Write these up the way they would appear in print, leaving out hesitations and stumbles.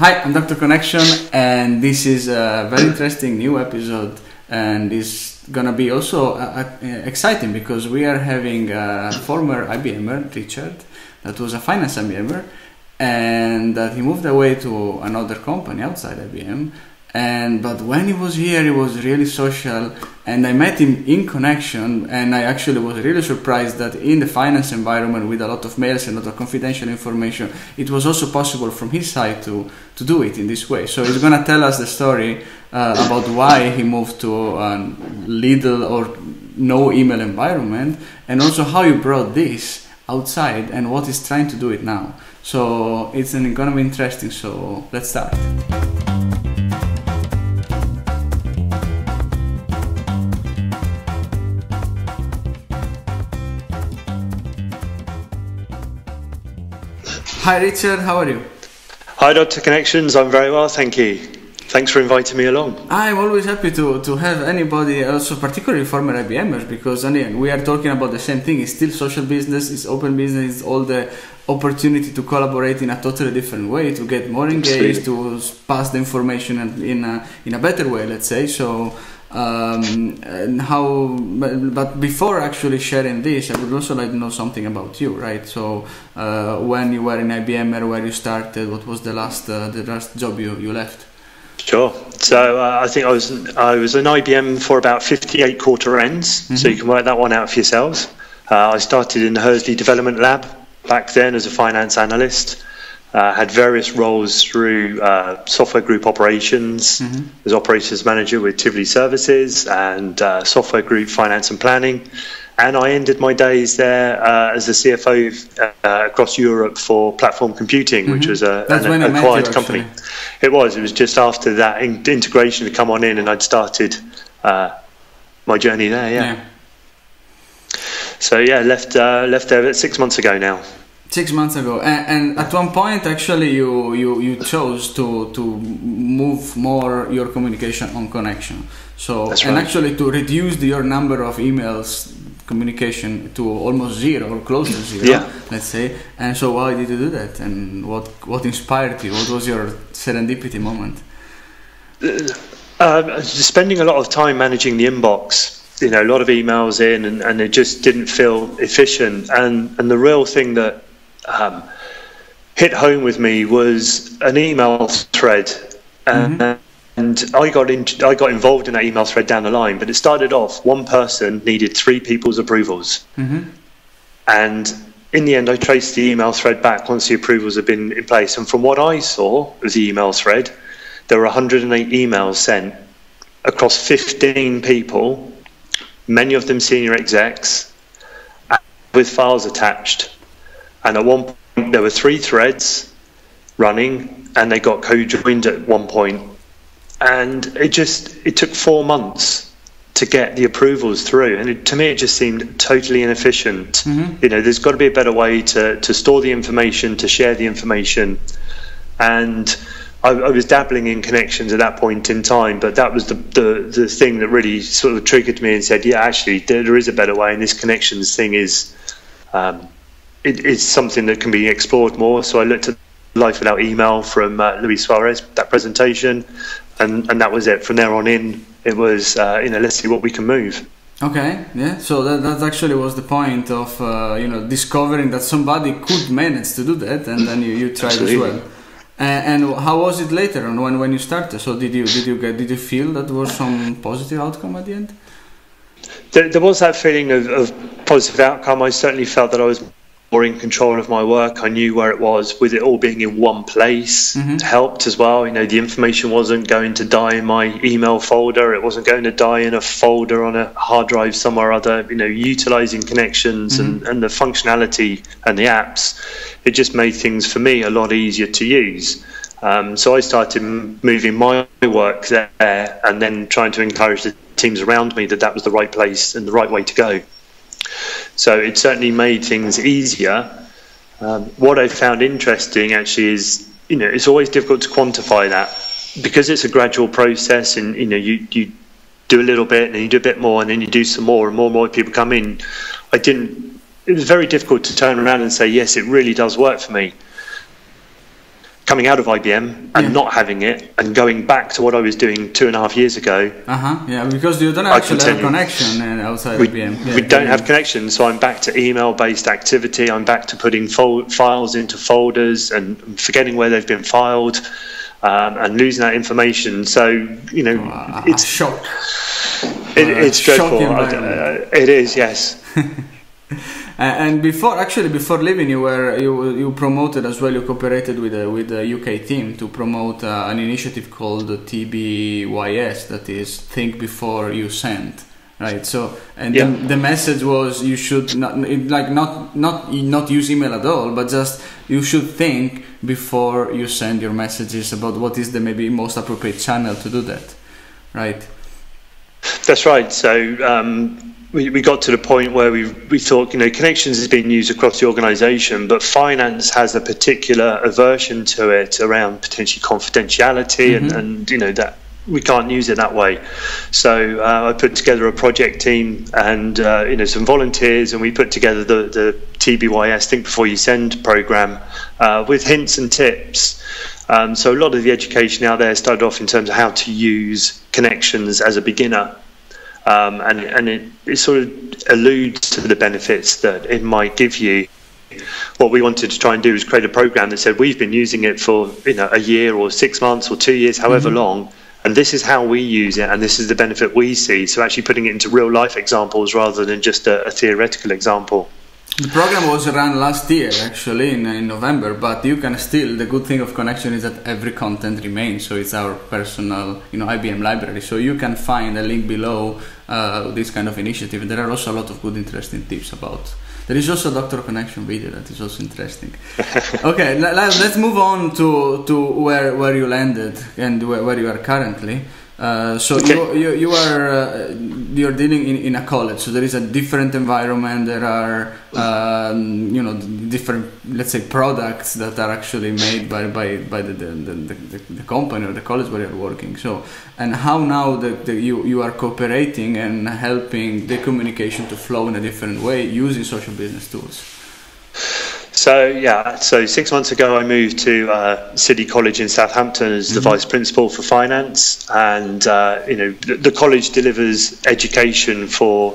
Hi, I'm DrConnection, and this is a very interesting new episode, and it's gonna be also exciting because we are having a former IBMer, Richard, that was a finance IBMer, and that he moved away to another company outside IBM. But when he was here, he was really social, and I met him in Connection, and I actually was really surprised that in the finance environment with a lot of mails and a lot of confidential information, it was also possible from his side to do it in this way. So he's going to tell us the story about why he moved to a little or no email environment, and also how you brought this outside and what he's trying to do it now. So it's going to be interesting, so let's start. Hi Richard, how are you? Hi DrConnections, I'm very well, thank you. Thanks for inviting me along. I'm always happy to have anybody, also particularly former IBMers, because again, we are talking about the same thing. It's still social business, it's open business, it's all the opportunity to collaborate in a totally different way, to get more engaged, Absolutely. to pass the information in a better way, let's say. So, but before actually sharing this, I would also like to know something about you, right? So, when you were in IBM, where you started, what was the last job you left? Sure. So I think I was in IBM for about 58 quarter ends, so you can work that one out for yourselves. I started in the Hursley Development Lab back then as a finance analyst. Had various roles through software group operations, as operations manager with Tivoli Services, and software group finance and planning. And I ended my days there as the CFO across Europe for Platform Computing, which was an acquired company. It was just after that integration had come on in, and I'd started my journey there. Yeah. So yeah, left there 6 months ago now. 6 months ago, and at one point actually you chose to move more your communication on Connection. So That's and right. actually to reduce your number of emails communication to almost zero or close to zero, let's say. And so why did you do that? And what inspired you? What was your serendipity moment? Spending a lot of time managing the inbox. You know, a lot of emails in, and it just didn't feel efficient. And the real thing that hit home with me was an email thread, and I got involved in that email thread down the line. But it started off, one person needed 3 people's approvals, and in the end, I traced the email thread back once the approvals had been in place. And from what I saw of the email thread, there were 108 emails sent across 15 people, many of them senior execs, with files attached. And at one point, there were 3 threads running, and they got co-joined at one point. And it took 4 months to get the approvals through. And to me, it just seemed totally inefficient. You know, there's got to be a better way to store the information, to share the information. And I was dabbling in connections at that point in time, but that was the thing that really sort of triggered me and said, yeah, actually, there is a better way, and this connections thing is it's something that can be explored more. So I looked at Life Without Email from Luis Suarez, that presentation, and that was it. From there on in, it was, let's see what we can move. Okay, yeah. So that actually was the point of, discovering that somebody could manage to do that, and then you tried as well. And how was it later on when you started? So did you feel that there was some positive outcome at the end? There was that feeling of positive outcome. I certainly felt that I was more in control of my work. I knew where it was, with it all being in one place. Helped as well. You know, the information wasn't going to die in my email folder. It wasn't going to die in a folder on a hard drive somewhere or other. You know, utilizing connections and the functionality and the apps, it just made things for me a lot easier to use. So I started moving my work there, and then trying to encourage the teams around me that was the right place and the right way to go. So it certainly made things easier. What I found interesting actually is, it's always difficult to quantify that, because it's a gradual process, and you do a little bit and then you do a bit more and then you do some more, and more people come in. It was very difficult to turn around and say, yes, it really does work for me. coming out of IBM and not having it, and going back to what I was doing 2.5 years ago. Yeah, because you don't actually have a connection outside IBM. We don't have connection, so I'm back to email-based activity. I'm back to putting files into folders and forgetting where they've been filed, and losing that information. So, you know, it's shock. It's dreadful. It is, yes. And before leaving, you promoted as well. You cooperated with the UK team to promote an initiative called TBYS, that is Think Before You Send, right? So, and the message was you should not use email at all, but just you should think before you send your messages about what is the maybe most appropriate channel to do that, right? That's right. So. We got to the point where we thought, you know, Connections is being used across the organisation, but finance has a particular aversion to it around potentially confidentiality, and you know, that we can't use it that way. So I put together a project team and you know, some volunteers, and we put together the TBYS Think Before You Send program with hints and tips. So a lot of the education out there started off in terms of how to use Connections as a beginner. And it sort of alludes to the benefits that it might give you. What we wanted to try and do is create a program that said we've been using it for, you know, a year or 6 months or 2 years, however long, and this is how we use it, and this is the benefit we see. So actually putting it into real life examples rather than just a theoretical example. The program was run last year, actually, in November, but you can still, the good thing of Connection is that every content remains, so it's our personal, you know, IBM library, so you can find a link below this kind of initiative. There are also a lot of good, interesting tips about. There is also a DrConnection video that is also interesting. Okay, let's move on to where you landed and where you are currently. So you're dealing in a college, so there is a different environment. There are you know, different, let's say, products that are actually made by the company or the college where you're working. So, and how now you are cooperating and helping the communication to flow in a different way using social business tools. So 6 months ago I moved to City College in Southampton as the Vice Principal for Finance, and you know, the college delivers education for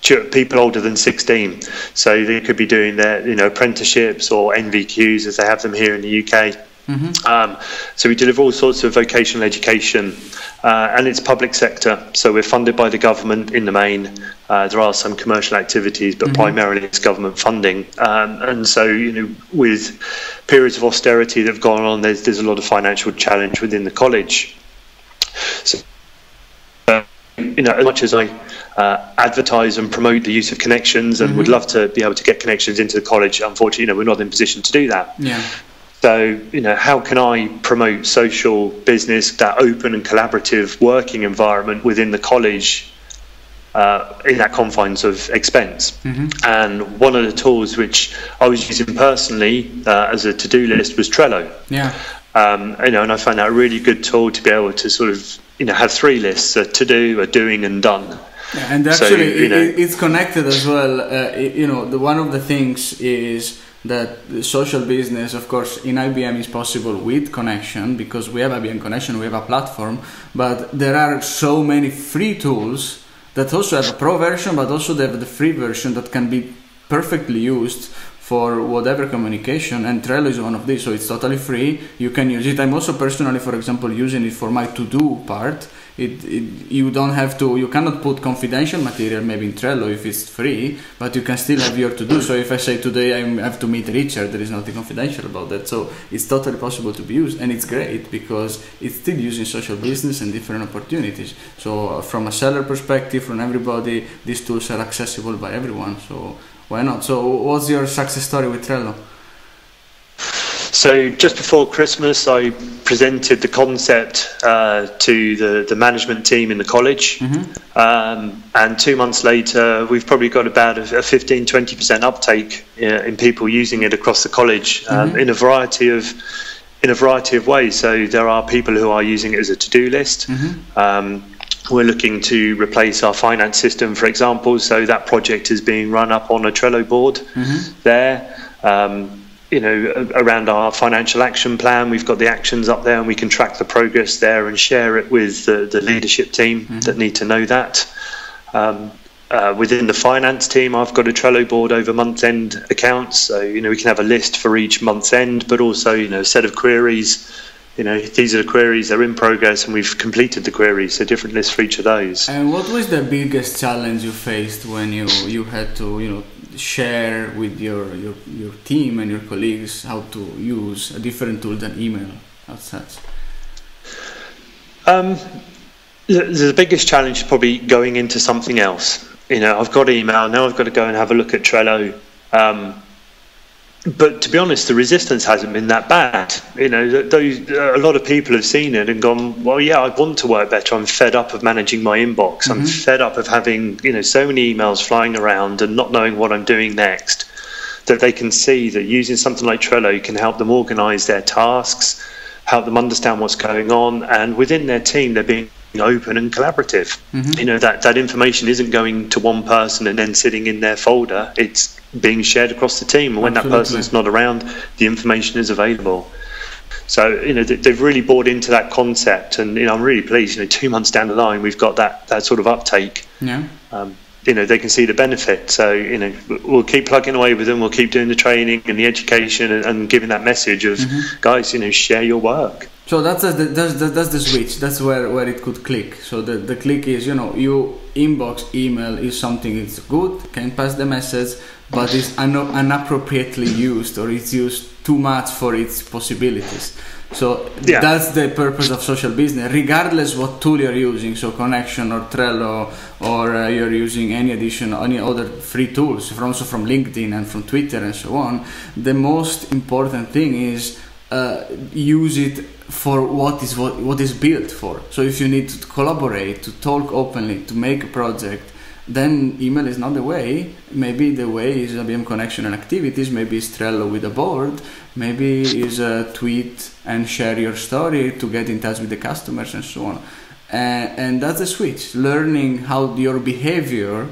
people older than 16, so they could be doing their, you know, apprenticeships or NVQs as they have them here in the UK. So we deliver all sorts of vocational education, and it's public sector, so we're funded by the government in the main. There are some commercial activities, but primarily it's government funding, and so, you know, with periods of austerity that have gone on, there's a lot of financial challenge within the college. So you know, as much as I advertise and promote the use of Connections and would love to be able to get Connections into the college, unfortunately, you know, we're not in a position to do that. So, you know, how can I promote social business, that open and collaborative working environment within the college in that confines of expense? And one of the tools which I was using personally as a to-do list was Trello. You know, and I found that a really good tool to be able to sort of, you know, have 3 lists: a to-do, a doing, and done. And actually, so, you know, it's connected as well. You know, one of the things is that social business, of course, in IBM is possible with Connection, because we have IBM Connection, we have a platform, but there are so many free tools that also have a pro version, but also they have the free version that can be perfectly used for whatever communication, and Trello is one of these, so it's totally free. You can use it. I'm also personally, for example, using it for my to-do part. You don't have to, you cannot put confidential material maybe in Trello if it's free, but you can still have your to-do. So if I say today I have to meet Richard, there is nothing confidential about that. So it's totally possible to be used, and it's great because it's still using social business and different opportunities. So from a seller perspective, from everybody, these tools are accessible by everyone. So why not? So what's your success story with Trello? So just before Christmas, I presented the concept to the management team in the college, and 2 months later, we've probably got about a 15-20% uptake in people using it across the college in a variety of ways. So there are people who are using it as a to-do list. We're looking to replace our finance system, for example, so that project is being run up on a Trello board there. around our financial action plan. We've got the actions up there, and we can track the progress there and share it with the leadership team that need to know that. Within the finance team, I've got a Trello board over month-end accounts, so we can have a list for each month's end, but also a set of queries. These are the queries, they're in progress, and we've completed the queries, so different lists for each of those. And what was the biggest challenge you faced when you had to share with your team and your colleagues how to use a different tool than email as such? The biggest challenge is probably going into something else. I've got email, now I've got to go and have a look at Trello. But to be honest, the resistance hasn't been that bad. A lot of people have seen it and gone, well, yeah, I want to work better. I'm fed up of managing my inbox. I'm fed up of having, so many emails flying around and not knowing what I'm doing next. That they can see that using something like Trello can help them organize their tasks, help them understand what's going on, and within their team, they're being open and collaborative. That information isn't going to one person and then sitting in their folder. It's being shared across the team, and when that person is not around, the information is available. So they've really bought into that concept, and I'm really pleased. 2 months down the line, we've got that sort of uptake. They can see the benefit. So we'll keep plugging away with them. We'll keep doing the training and the education and giving that message of guys, share your work. So that's the switch. That's where it could click. So the click is, you inbox email is something it's good, can pass the message, but it's inappropriately used, or it's used too much for its possibilities. So that's the purpose of social business, regardless what tool you're using. So Connection or Trello, or you're using any other free tools, from LinkedIn and from Twitter and so on. The most important thing is use it for what is built for. So if you need to collaborate, to talk openly, to make a project, then email is not the way. Maybe the way is IBM Connection and activities. Maybe it's Trello with a board. Maybe is a tweet and share your story to get in touch with the customers and so on. And that's the switch. Learning how your behavior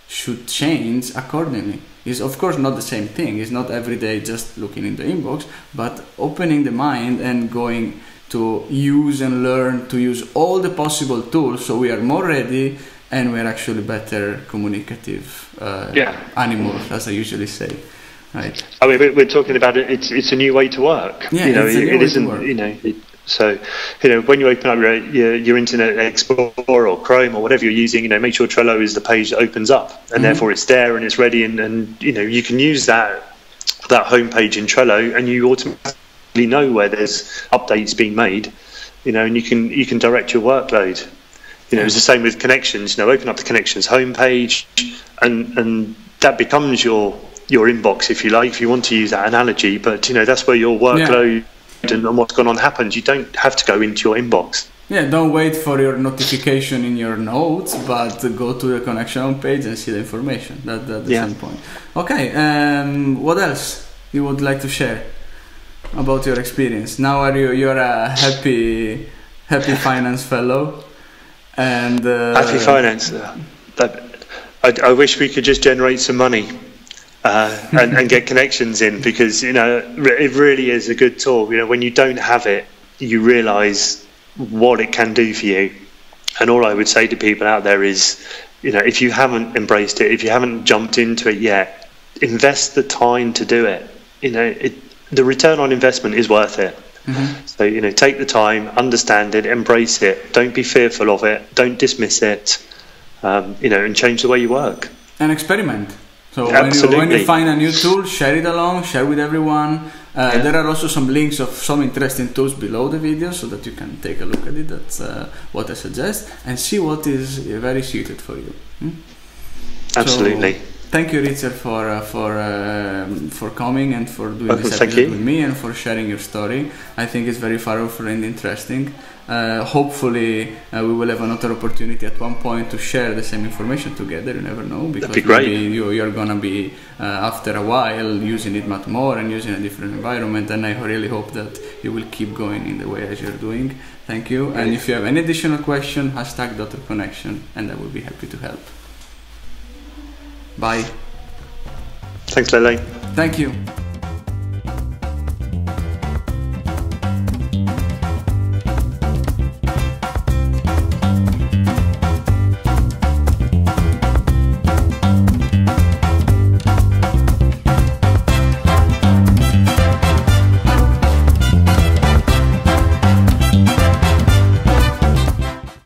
should change accordingly. Is of course not the same thing. It's not every day just looking in the inbox, but opening the mind and going to use and learn to use all the possible tools, so we are more ready and we're actually better communicative animals, as I usually say. Right. I mean, we're talking about it. It's a new way to work. Yeah, it isn't. So, when you open up your Internet Explorer or Chrome or whatever you're using, make sure Trello is the page that opens up, and therefore it's there and it's ready, and you can use that homepage in Trello, and you automatically know where there's updates being made, and you can direct your workload. It's the same with Connections. Open up the Connections homepage, and that becomes your inbox, if you like, if you want to use that analogy. But that's where your workload and what's gone on happens. You don't have to go into your inbox. Yeah, don't wait for your notification in your notes, but go to the Connection homepage and see the information. That's the same point. Okay, what else you would like to share about your experience? Now you're a happy finance fellow, and happy finance. I wish we could just generate some money. And get connections in, because it really is a good tool. When you don't have it, you realise what it can do for you. And all I would say to people out there is, if you haven't embraced it, if you haven't jumped into it yet, invest the time to do it. The return on investment is worth it. So take the time, understand it, embrace it. Don't be fearful of it. Don't dismiss it. And change the way you work and experiment. So Absolutely. when you find a new tool, share it along, share with everyone. There are also some links of some interesting tools below the video, so that you can take a look at it. That's what I suggest, and see what is very suited for you. Absolutely. So, thank you, Richard, for coming and for doing this episode with me, and for sharing your story. I think it's very powerful and interesting. Hopefully we will have another opportunity at one point to share the same information together. You never know, because maybe you're gonna be after a while using it much more and using a different environment, and I really hope that you will keep going in the way as you're doing. Thank you. And if you have any additional question, #DrConnection, and I will be happy to help. Bye. Thanks, Lele. Thank you.